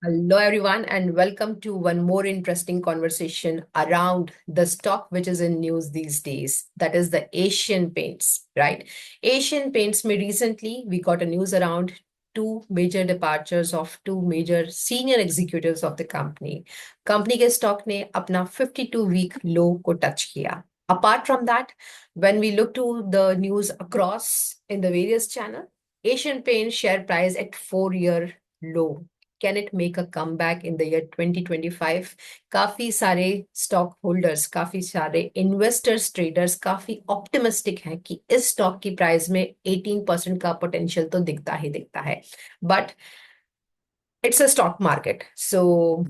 Hello, everyone, and welcome to one more interesting conversation around the stock which is in news these days. That is the Asian Paints, right? Asian Paints, me recently we got a news around two major departures of two major senior executives of the company. Company के stock ने अपना 52-week low को touch किया. Apart from that, when we look to the news across in the various channel, Asian Paints share price at 4-year low. Can it make a comeback in the year 2025? काफी सारे stock holders, काफी सारे investors, traders काफी optimistic हैं कि इस stock की price में 18% का पोटेंशियल तो दिखता ही दिखता है. But it's a stock market, so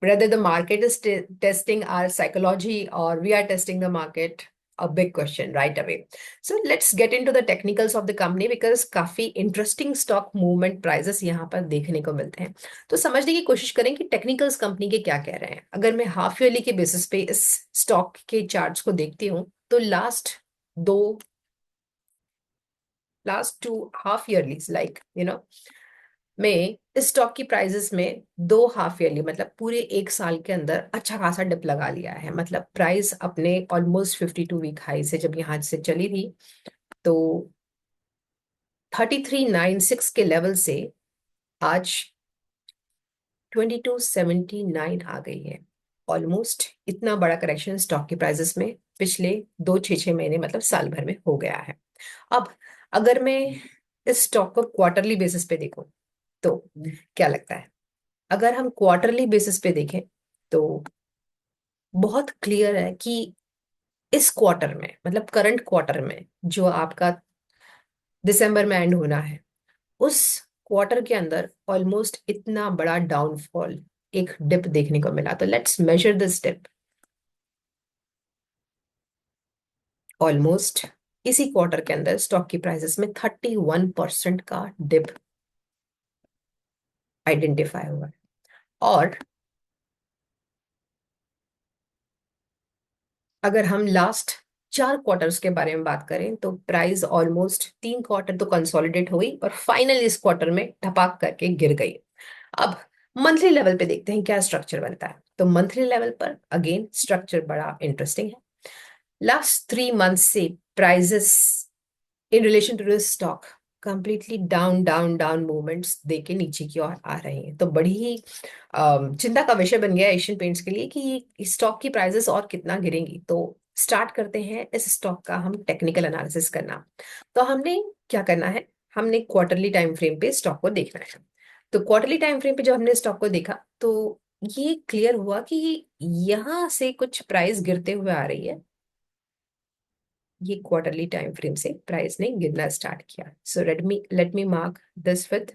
whether the market is testing our psychology or we are testing the market, a big question right away. So let's get into the technicals of the company because काफी interesting stock movement prices यहाँ पर देखने को मिलते हैं. तो समझने की कोशिश करें कि टेक्निकल्स कंपनी के क्या कह रहे हैं. अगर मैं हाफ ईयरली के बेसिस पे इस स्टॉक के चार्ट्स को देखती हूँ तो दो लास्ट टू हाफ ईयरलीज लाइक में इस स्टॉक की प्राइसेस में दो हाफ ईयरली मतलब पूरे एक साल के अंदर अच्छा खासा डिप लगा लिया है. मतलब प्राइस अपने ऑलमोस्ट 52-वीक हाई से जब यहाँ से चली थी तो 3396 के लेवल से आज 2279 आ गई है. ऑलमोस्ट इतना बड़ा करेक्शन स्टॉक की प्राइसेस में पिछले 2 6 6 महीने मतलब साल भर में हो गया है. अब अगर मैं इस स्टॉक को क्वार्टरली बेसिस पे देखूं तो क्या लगता है? अगर हम क्वार्टरली बेसिस पे देखें तो बहुत क्लियर है कि इस क्वार्टर में मतलब करंट क्वार्टर में जो आपका दिसंबर में एंड होना है उस क्वार्टर के अंदर ऑलमोस्ट इतना बड़ा डाउनफॉल एक डिप देखने को मिला. तो let's measure this dip. Almost इसी क्वार्टर के अंदर स्टॉक की प्राइसेस में 31% का डिप आइडेंटिफाई हुआ है. और अगर हम लास्ट 4 क्वार्टर्स के बारे में बात करें तो प्राइस ऑलमोस्ट 3 क्वार्टर तो कंसोलिडेट हुई और फाइनल इस क्वार्टर में ढपाक करके गिर गई. अब मंथली लेवल पे देखते हैं क्या स्ट्रक्चर बनता है. तो मंथली लेवल पर अगेन स्ट्रक्चर बड़ा इंटरेस्टिंग है. लास्ट 3 मंथ से prices in relation to this stock completely down down down movements देके नीचे की ओर आ रही हैं. तो बड़ी ही चिंता का विषय बन गया एशियन पेंट्स के लिए कि स्टॉक की प्राइसेस और कितना गिरेंगी. तो स्टार्ट करते हैं इस स्टॉक का हम टेक्निकल एनालिसिस करना. तो हमने क्या करना है, हमने क्वार्टरली टाइम फ्रेम पे स्टॉक को देखना है. तो क्वार्टरली टाइम फ्रेम पे जब हमने स्टॉक को देखा तो ये क्लियर हुआ कि यहाँ से कुछ प्राइस गिरते हुए आ रही है. ये क्वार्टरली टाइम फ्रेम से प्राइस ने गिरना स्टार्ट किया. So let me mark this with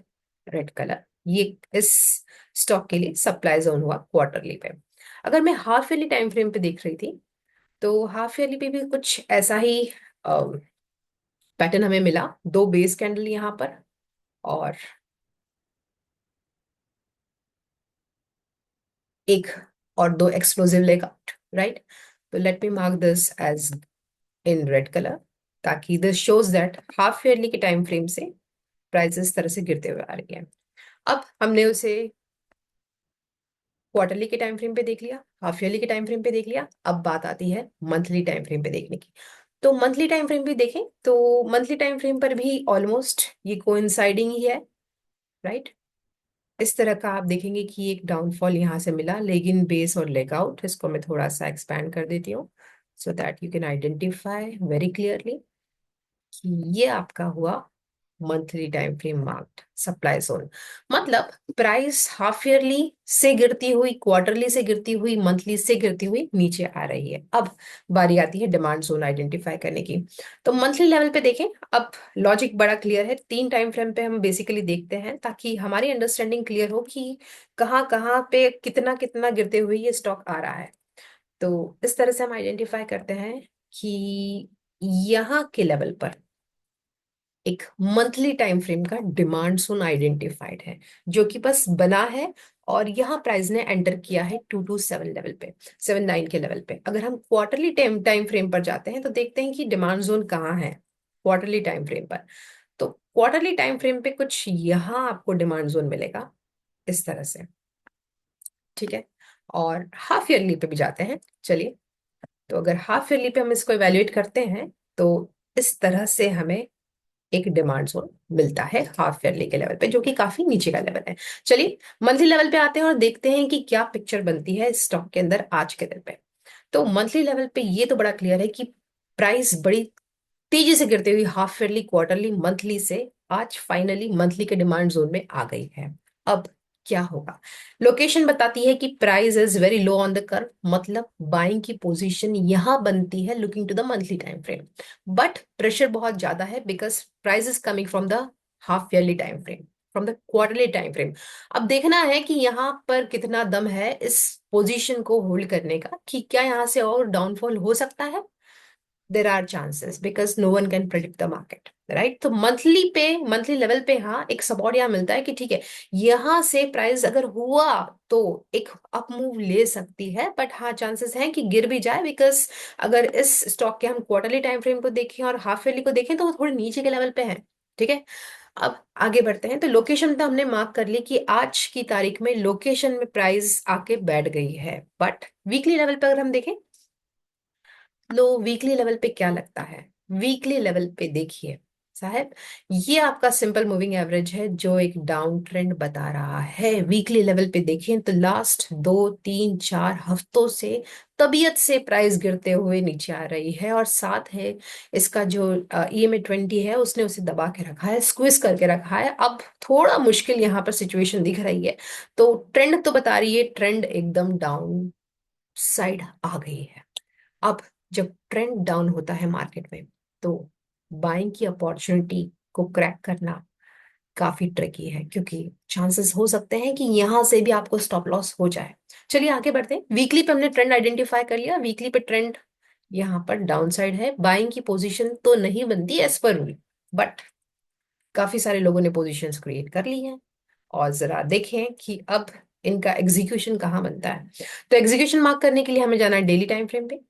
red colour. ये इस स्टॉक के लिए सप्लाई जोन हुआ क्वार्टरली पे. अगर मैं हाफ ईयरली टाइम फ्रेम पे देख रही थी तो हाफ ईयरली पे भी कुछ ऐसा ही पैटर्न हमें मिला. दो बेस कैंडल यहाँ पर और एक और दो एक्सप्लोसिव लेगआउट, राइट. तो let me mark this as in red colour ताकि this shows that half yearly के टाइम फ्रेम से प्राइस इस तरह से गिरते हुए आ रही है. अब हमने उसे क्वार्टरली के टाइम फ्रेम पे देख लिया, हाफ ईयरली के टाइम फ्रेम पे देख लिया. अब बात आती है मंथली टाइम फ्रेम पे देखने की. तो मंथली टाइम फ्रेम पे देखें तो मंथली टाइम फ्रेम पर भी ऑलमोस्ट ये कोइंसाइडिंग ही है, राइट. इस तरह का आप देखेंगे कि एक डाउनफॉल यहाँ से मिला लेकिन बेस और लेग आउट. इसको मैं थोड़ा सा एक्सपैंड कर देती हूँ so that you can identify very clearly कि ये आपका हुआ monthly time frame marked supply zone. मतलब प्राइस हाफ ईयरली से गिरती हुई, क्वार्टरली से गिरती हुई, मंथली से गिरती हुई नीचे आ रही है. अब बारी आती है डिमांड जोन आइडेंटिफाई करने की. तो मंथली लेवल पे देखें. अब लॉजिक बड़ा क्लियर है. 3 टाइम फ्रेम पे हम बेसिकली देखते हैं ताकि हमारी अंडरस्टैंडिंग क्लियर हो कि कहाँ कहाँ पे कितना कितना गिरते हुए ये स्टॉक आ रहा है. तो इस तरह से हम आइडेंटिफाई करते हैं कि यहाँ के लेवल पर एक मंथली टाइम फ्रेम का डिमांड जोन आइडेंटिफाइड है जो कि बस बना है. और यहाँ प्राइस ने एंटर किया है 227 लेवल पे, 79 के लेवल पे. अगर हम क्वार्टरली टाइम टाइम फ्रेम पर जाते हैं तो देखते हैं कि डिमांड जोन कहाँ है क्वार्टरली टाइम फ्रेम पर. तो क्वार्टरली टाइम फ्रेम पे कुछ यहाँ आपको डिमांड जोन मिलेगा इस तरह से। ठीक है, और हाफ ईयरली पे भी जाते हैं, चलिए। तो अगर हाफ ईयरली पे हम इसको इवेल्युएट करते हैं तो इस तरह से हमें एक डिमांड जोन मिलता है हाफ ईयरली के लेवल पे, जो कि काफी नीचे का लेवल है। चलिए मंथली लेवल पे आते हैं और देखते हैं कि क्या पिक्चर बनती है स्टॉक के अंदर आज के दिन पे। तो मंथली लेवल पे ये तो बड़ा क्लियर है कि प्राइस बड़ी तेजी से गिरते हुए हाफ ईयरली, क्वार्टरली, मंथली से आज फाइनली मंथली के डिमांड जोन में आ गई है। अब क्या होगा? लोकेशन बताती है कि price is very low on the curve, मतलब बाइंग की पोजीशन यहां बनती है looking to the monthly time frame, but pressure बहुत ज्यादा है because price is coming from the half yearly time frame, from the quarterly time frame. अब देखना है कि यहाँ पर कितना दम है इस पोजीशन को होल्ड करने का, कि क्या यहाँ से और डाउनफॉल हो सकता है। There are chances because no one can predict the market, right. तो मंथली पे, मंथली लेवल पे हाँ एक सपोर्ट यहाँ मिलता है कि ठीक है, यहाँ से प्राइस अगर हुआ तो एक अप मूव ले सकती है, बट हाँ चांसेस हैं कि गिर भी जाए, बिकॉज अगर इस स्टॉक के हम क्वार्टरली टाइम फ्रेम को देखें और हाफ ईयरली को देखें तो वो थोड़े नीचे के लेवल पे है। ठीक है, अब आगे बढ़ते हैं। तो लोकेशन तो हमने मार्क कर ली कि आज की तारीख में लोकेशन में प्राइस आके बैठ गई है, बट वीकली लेवल पर अगर हम देखें, लो वीकली लेवल पे क्या लगता है? वीकली लेवल पे देखिए साहब, ये आपका सिंपल मूविंग एवरेज है जो एक डाउन ट्रेंड बता रहा है। वीकली लेवल पे देखिए तो लास्ट 2 3 4 हफ्तों से तबीयत से प्राइस गिरते हुए नीचे आ रही है, और साथ है इसका जो EMA 20 है उसने उसे दबा के रखा है, स्क्विज करके रखा है। अब थोड़ा मुश्किल यहाँ पर सिचुएशन दिख रही है। तो ट्रेंड तो बता रही है, ट्रेंड एकदम डाउन साइड आ गई है। अब जब ट्रेंड डाउन होता है मार्केट में तो बाइंग की अपॉर्चुनिटी को क्रैक करना काफी ट्रिकी है, क्योंकि चांसेस हो सकते हैं कि यहां से भी आपको स्टॉप लॉस हो जाए। चलिए आगे बढ़ते हैं। वीकली पे हमने ट्रेंड आइडेंटिफाई कर लिया, वीकली पे ट्रेंड यहाँ पर डाउन साइड है, बाइंग की पोजीशन तो नहीं बनती एज पर रूल, बट काफी सारे लोगों ने पोजीशंस क्रिएट कर ली हैं। और जरा देखें कि अब इनका एग्जीक्यूशन कहाँ बनता है। तो एग्जीक्यूशन मार्क करने के लिए हमें जाना है डेली टाइम फ्रेम पे,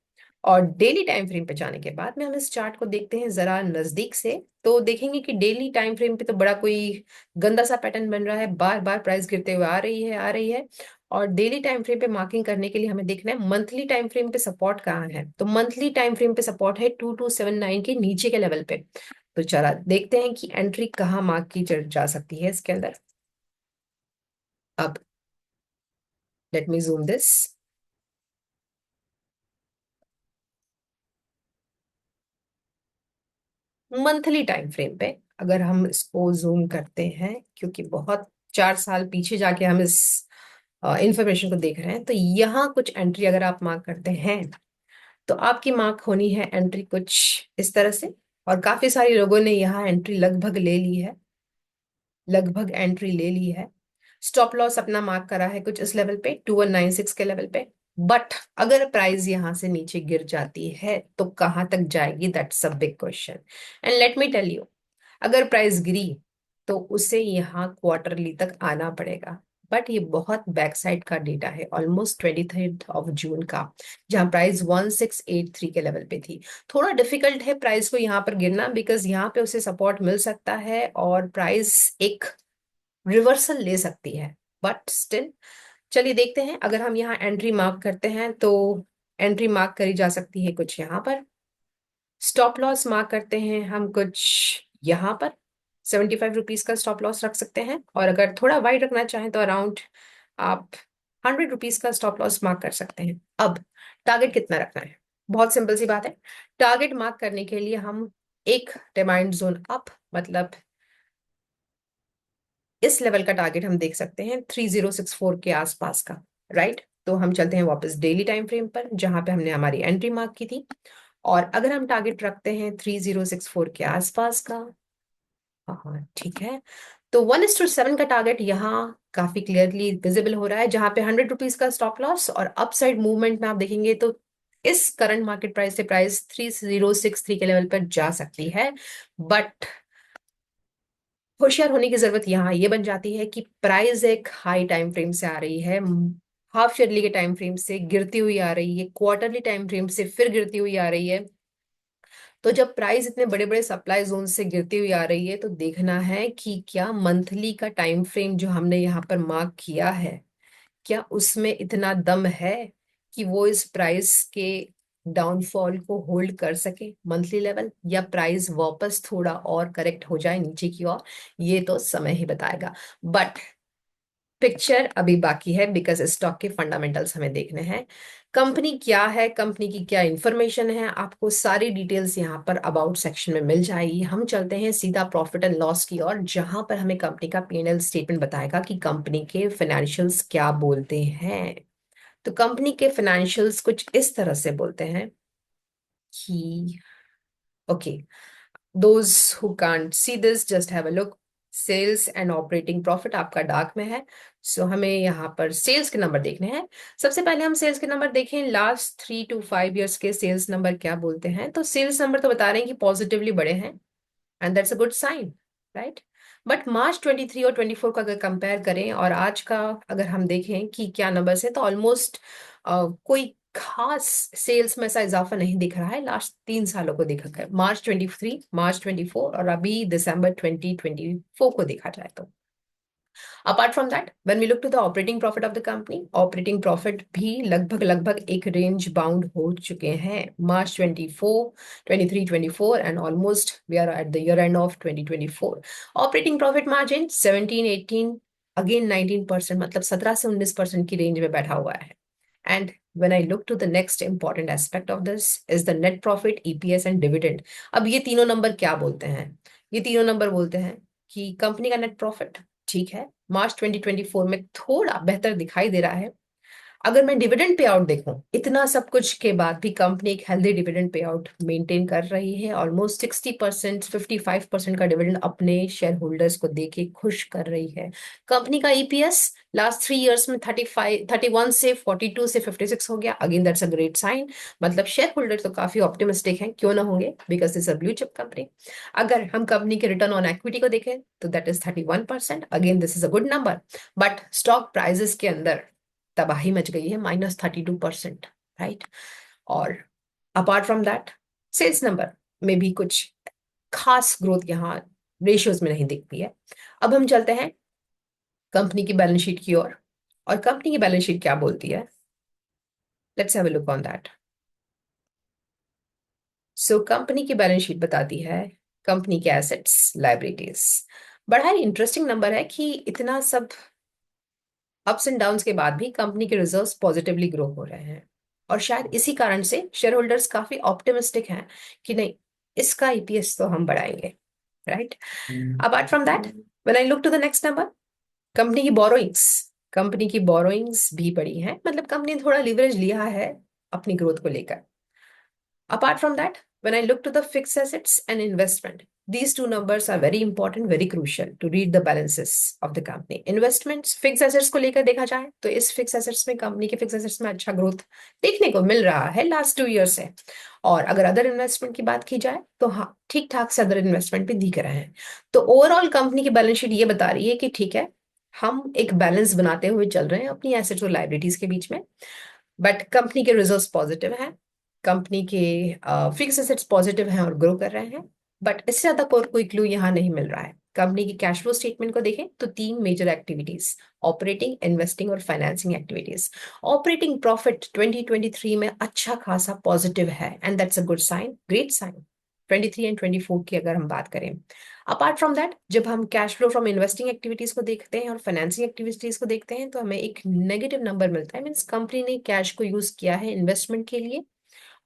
और डेली टाइम फ्रेम पे जाने के बाद में हम इस चार्ट को देखते हैं जरा नजदीक से। तो देखेंगे कि डेली टाइम फ्रेम पे तो बड़ा कोई गंदा सा पैटर्न बन रहा है, बार बार प्राइस गिरते हुए आ रही है। और डेली टाइम फ्रेम पे मार्किंग करने के लिए हमें देखना है मंथली टाइम फ्रेम पे सपोर्ट कहाँ है। तो मंथली टाइम फ्रेम पे सपोर्ट है 2279 के नीचे के लेवल पे। तो चला देखते हैं कि एंट्री कहाँ मार्क की जा सकती है इसके अंदर। अब let me zoom this. Monthly time frame पे अगर हम इसको जूम करते हैं, क्योंकि बहुत 4 साल पीछे जाके हम इस इंफॉर्मेशन को देख रहे हैं, तो यहाँ कुछ एंट्री अगर आप मार्क करते हैं तो आपकी मार्क होनी है एंट्री कुछ इस तरह से। और काफी सारे लोगों ने यहाँ एंट्री लगभग ले ली है, लगभग एंट्री ले ली है। स्टॉप लॉस अपना मार्क करा है कुछ इस लेवल पे 2196 के लेवल पे। बट अगर प्राइस यहां से नीचे गिर जाती है तो कहां तक जाएगी, that's a big question. And let me tell you, अगर प्राइस गिरी तो उसे यहाँ क्वार्टरली तक आना पड़ेगा। बट ये बहुत बैक साइड का डेटा है, ऑलमोस्ट 23 जून का, जहाँ प्राइस 1683 के लेवल पे थी। थोड़ा डिफिकल्ट है प्राइस को यहाँ पर गिरना, बिकॉज यहाँ पे उसे सपोर्ट मिल सकता है और प्राइस एक रिवर्सल ले सकती है, बट स्टिल चलिए देखते हैं। अगर हम यहाँ एंट्री मार्क करते हैं तो एंट्री मार्क करी जा सकती है कुछ यहाँ पर। स्टॉप लॉस मार्क करते हैं हम कुछ यहाँ पर, 75 रुपीज का स्टॉप लॉस रख सकते हैं। और अगर थोड़ा वाइड रखना चाहें तो अराउंड आप 100 रुपीज का स्टॉप लॉस मार्क कर सकते हैं। अब टारगेट कितना रखना है, बहुत सिंपल सी बात है। टारगेट मार्क करने के लिए हम एक डिमांड जोन अप, मतलब इस लेवल का टारगेट हम देख सकते हैं 3064 के आसपास का, राइट। तो हम चलते हैं वापस डेली टाइम फ्रेम पर जहां पे हमने हमारी एंट्री मार्क की थी, और अगर हम टारगेट रखते हैं 3064 के आसपास का, हाँ ठीक है, तो 1:7 का टारगेट यहाँ काफी क्लियरली विजिबल हो रहा है, जहां पे 100 रुपीज का स्टॉप लॉस। और अपसाइड मूवमेंट में आप देखेंगे तो इस करंट मार्केट प्राइस से प्राइस 3063 के लेवल पर जा सकती है। बट होशियार होने की जरूरत यहाँ ये बन जाती है कि प्राइस एक हाई टाइम फ्रेम से आ रही है, हाफ ईयरली के टाइम फ्रेम से गिरती हुई आ रही है, क्वार्टरली टाइम फ्रेम से फिर गिरती हुई आ रही है। तो जब प्राइस इतने बड़े बड़े सप्लाई जोन से गिरती हुई आ रही है तो देखना है कि क्या मंथली का टाइम फ्रेम जो हमने यहाँ पर मार्क किया है, क्या उसमें इतना दम है कि वो इस प्राइस के डाउनफॉल को होल्ड कर सके मंथली लेवल, या प्राइस वापस थोड़ा और करेक्ट हो जाए नीचे की ओर। ये तो समय ही बताएगा। बट पिक्चर अभी बाकी है, बिकॉज स्टॉक के फंडामेंटल्स हमें देखने हैं। कंपनी क्या है, कंपनी की क्या इंफॉर्मेशन है, आपको सारी डिटेल्स यहाँ पर अबाउट सेक्शन में मिल जाएगी। हम चलते हैं सीधा प्रॉफिट एंड लॉस की ओर, जहां पर हमें कंपनी का P&L स्टेटमेंट बताएगा कि कंपनी के फाइनेंशियल्स क्या बोलते हैं। तो कंपनी के फाइनेंशियल्स कुछ इस तरह से बोलते हैं कि, okay, those who can't see this just have a look। Sales and operating profit आपका डार्क में है, सो हमें यहाँ पर सेल्स के नंबर देखने हैं। सबसे पहले हम सेल्स के नंबर देखें, लास्ट 3 to 5 years के सेल्स नंबर क्या बोलते हैं। तो सेल्स नंबर तो बता रहे हैं कि पॉजिटिवली बढ़े हैं, and that's a good sign, right. But March 23 और 24 का अगर कंपेयर करें और आज का अगर हम देखें कि क्या नंबर्स है, तो ऑलमोस्ट कोई खास सेल्स में ऐसा इजाफा नहीं दिख रहा है लास्ट 3 सालों को देखा कर, मार्च 23, मार्च 24 और अभी दिसंबर 2024 को देखा जाए तो। Apart from that, when we look to the operating profit of the company, operating profit भी लगभग लगभग एक रेंज बाउंड हो चुके हैं, March 24, 23, 24 and almost we are at the year end of 2024। Operating profit margin 17, 18, again 19%, मतलब 17 से 19% की रेंज में बैठा हुआ है। And when I look to the next important aspect of this is the net profit, EPS and dividend। अब ये तीनों नंबर क्या बोलते हैं? ये तीनों नंबर बोलते हैं कि कंपनी का नेट प्रॉफिट ठीक है, मार्च 2024 में थोड़ा बेहतर दिखाई दे रहा है। अगर मैं डिविडेंड पे आउट देखूं, इतना सब कुछ के बाद भी कंपनी एक healthy dividend pay out maintain कर रही है, ऑलमोस्ट 60%, 55% का डिविडेंड अपने शेयर होल्डर्स को दे के खुश कर रही है। कंपनी का ईपीएस लास्ट 3 इयर्स में 31 से 42 से 56 हो गया, again that's a great sign. मतलब शेयर होल्डर तो काफी ऑप्टिमिस्टिक हैं, क्यों ना होंगे, because is a blue chip company. अगर हम कंपनी के रिटर्न ऑन इक्विटी को देखें तो that is 31%, again this is a good number. But stock prices के अंदर तबाही मच गई है, -32%, राइट। और apart from that, sales number में भी कुछ खास ग्रोथ यहाँ रेशियोज में नहीं दिखती है। अब हम चलते हैं कंपनी की बैलेंस शीट की ओर, और कंपनी की बैलेंस शीट क्या बोलती है, let's have a look on that. So company की बैलेंस शीट बताती है कंपनी के एसेट्स, लाइबिलिटीज। बड़ा ही इंटरेस्टिंग नंबर है कि इतना सब अप्स एंड डाउन्स के बाद भी कंपनी के रिजर्व्स पॉजिटिवली ग्रो हो रहे हैं, और शायद इसी कारण से शेयर होल्डर्स काफी ऑप्टिमिस्टिक हैं कि नहीं, इसका ईपीएस तो हम बढ़ाएंगे, right. Apart from that, when I look to the next number, company की बोरोइंग्स, कंपनी की बोरोइंग्स भी बढ़ी हैं, मतलब कंपनी ने थोड़ा लिवरेज लिया है अपनी ग्रोथ को लेकर। Apart from that, when I look to the fixed assets and investment, these two numbers are very important, very crucial to read the balances of the company. Investments, fixed assets को लेकर देखा जाए तो इस fixed assets में, company के fixed assets में अच्छा ग्रोथ देखने को मिल रहा है लास्ट 2 years से। और अगर अदर इन्वेस्टमेंट की बात की जाए तो हाँ, ठीक ठाक से अदर इन्वेस्टमेंट भी दिख रहे हैं। तो ओवरऑल कंपनी की बैलेंस शीट ये बता रही है कि ठीक है, हम एक बैलेंस बनाते हुए चल रहे हैं अपनी एसेट्स और लाइबिलिटीज के बीच में। बट कंपनी के रिजर्व्स पॉजिटिव हैं, कंपनी के फिक्स एसेट्स पॉजिटिव हैं और ग्रो कर रहे हैं। बट इससे ज्यादा कोई क्लू यहाँ नहीं मिल रहा है। कंपनी की कैश फ्लो स्टेटमेंट को देखें तो 3 मेजर एक्टिविटीज, ऑपरेटिंग, इन्वेस्टिंग और फाइनेंसिंग एक्टिविटीज। ऑपरेटिंग प्रॉफिट 2023 में अच्छा खासा पॉजिटिव है, and that's a good sign, great sign. 23 and 24 की अगर हम बात करें, अपार्ट फ्रॉम दैट, जब हम cash flow from investing activities को देखते हैं और फाइनेंसिंग एक्टिविटीज को देखते हैं तो हमें एक नेगेटिव नंबर मिलता है। मीन्स कंपनी ने कैश को यूज किया है इन्वेस्टमेंट के लिए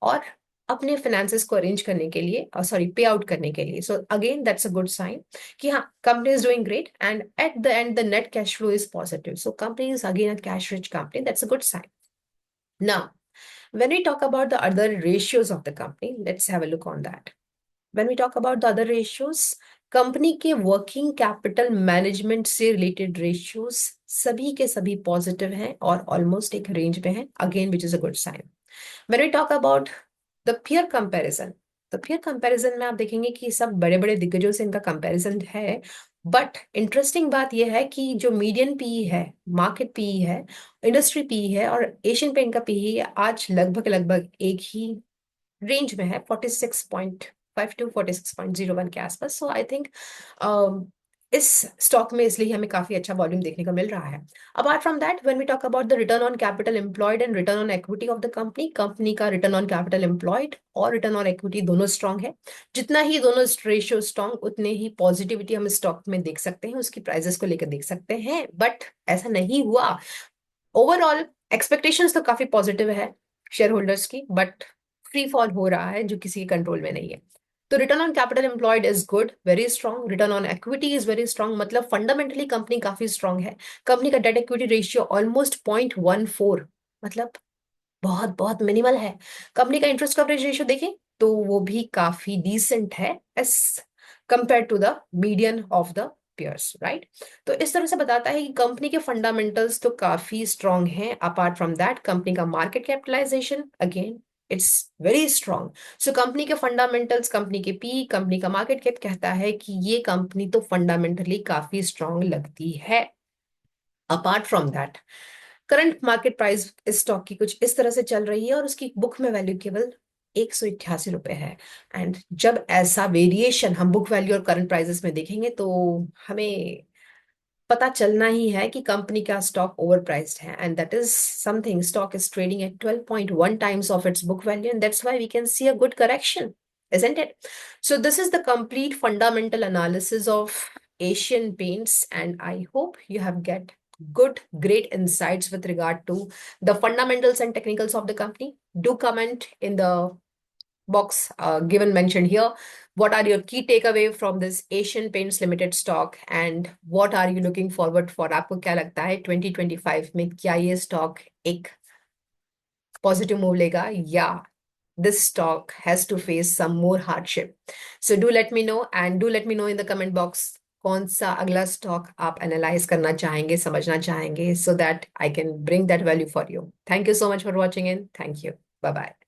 और अपने फाइनेंसेस को अरेंज करने के लिए, सॉरी, पे आउट करने के लिए। So again that's a good sign कि हाँ, company is doing great and at the end the net cash flow is positive. So company is again a cash rich company, that's a good sign. Now when we talk about the other ratios of the company, let's have a look on that. When we talk about the other ratios, company के working capital management से related ratios सभी के सभी positive हैं और almost एक range में हैं, again which is a good sign. When we talk about the peer comparison, तो peer comparison में आप देखेंगे कि सब बड़े बड़े दिग्गजों से इनका कंपैरिजन है। बट इंटरेस्टिंग बात यह है कि जो मीडियन पीई है, मार्केट पीई है, इंडस्ट्री पीई है और एशियन पेंट का पीई आज लगभग लगभग एक ही रेंज में है, 46.5 46.01 के आसपास। सो आई थिंक इस स्टॉक में इसलिए हमें काफी अच्छा वॉल्यूम देखने को मिल रहा है। Apart from that, when we talk about the return on capital employed and return on equity of the company, company का रिटर्न ऑन कैपिटल एम्प्लॉयड और रिटर्न ऑन इक्विटी दोनों स्ट्रांग है। जितना ही दोनों रेशियो स्ट्रांग, उतने ही पॉजिटिविटी हम stock में देख सकते हैं, उसकी प्राइजेस को लेकर देख सकते हैं। बट ऐसा नहीं हुआ। ओवरऑल एक्सपेक्टेशंस तो काफी पॉजिटिव है शेयर होल्डर्स की, बट फ्री फॉल हो रहा है जो किसी के कंट्रोल में नहीं है। तो return on capital employed is good, very strong. Return on equity is very strong, मतलब फंडामेंटली कंपनी काफी स्ट्रांग है। कंपनी का डेट इक्विटी रेशियो ऑलमोस्ट 0.14, मतलब बहुत बहुत मिनिमल है। कंपनी का इंटरेस्ट कवरेज रेशियो देखें तो वो भी काफी डिसेंट है as compare to the median of the peers, right. तो इस तरह से बताता है कि कंपनी के फंडामेंटल्स तो काफी स्ट्रांग हैं। अपार्ट फ्रॉम दैट, कंपनी का market capitalization again it's very strong. So company के फंडामेंटल्स, कंपनी के पी, कंपनी का मार्केट कैप कहता है कि ये कंपनी तो फंडामेंटली काफी स्ट्रांग लगती है। Apart from that, current market price इस स्टॉक की कुछ इस तरह से चल रही है और उसकी बुक में वैल्यू केवल 188 रुपए है। एंड जब ऐसा वेरिएशन हम बुक वैल्यू और करंट प्राइसेस में देखेंगे तो हमें पता चलना ही है कि कंपनी का स्टॉक ओवर प्राइस्ड है, and that is something. Stock is trading at 12.1 times of its book value, and that's why we can see a good correction, isn't it? So this is the complete fundamental analysis of Asian Paints, and I hope you have get great insights with regard to the fundamentals and technicals of the company. Do comment in the box given mentioned here. What are your key takeaway from this Asian Paints Limited stock, and what are you looking forward for? आपको क्या लगता है 2025 में क्या ये stock एक positive move लेगा, या this stock has to face some more hardship? So do let me know, and do let me know in the comment box कौन सा अगला स्टॉक आप एनालाइज करना चाहेंगे, समझना चाहेंगे, so that I can bring that value for you. Thank you so much for watching in. Thank you. Bye bye.